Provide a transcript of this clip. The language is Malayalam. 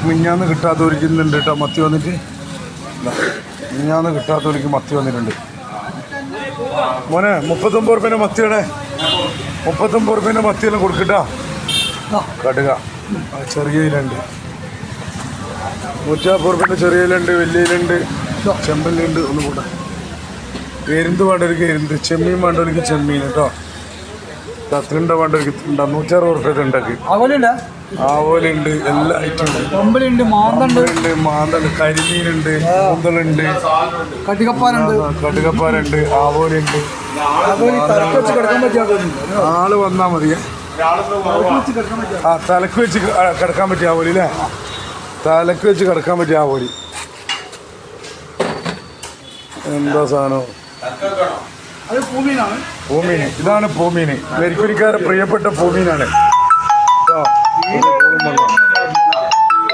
മിഞ്ഞാന്ന് കിട്ടാത്തവർക്ക് ഇന്നുണ്ട് കേട്ടോ മത്തി വന്നിട്ട്. മിഞ്ഞാന്ന് കിട്ടാത്തവർക്ക് മത്തി വന്നിട്ടുണ്ട്. മോനെ 39 റുപ്യേൻ്റെ മത്തിയുടെ 39 റുപ്യേൻ്റെ മത്തിയെല്ലാം കൊടുക്കട്ടാ. കടുക ചെറിയ ഇലുണ്ട്, 150 റുപ്യേൻ്റെ ചെറിയ ഇലുണ്ട്, വലിയ ഇലുണ്ട്, ചെമ്പല്ലുണ്ട്. ഒന്ന് കൂടെ എരുന്ത് വേണ്ടവർക്ക് എരുന്ത്, ചെമ്മീൻ വേണ്ടവർക്ക് ചെമ്മീൻ കേട്ടോ. തിണ്ട വേണ്ടവർക്ക് തിണ്ട. 160 റുപ്യ ഉണ്ടാക്കി. ആവോലുണ്ട്, എല്ലാ ഐറ്റം ഉണ്ട്. മാന്തണ്ട്, കരിമീനുണ്ട്, കൂന്തലുണ്ട്, കടുകപ്പാലുണ്ട്, ആവോലുണ്ട്. ആള് വന്നാൽ മതിയെ. തലക്ക് വെച്ച് കിടക്കാൻ പറ്റിയ ആവോലി അല്ലേ? തലക്ക് വെച്ച് കിടക്കാൻ പറ്റിയ ആവോലി. എന്താ സാധനം? പൂമീന്. ഇതാണ് പൂമീന്. കരിക്കുരിക്കാരെ പ്രിയപ്പെട്ട പൂമീനാണ്.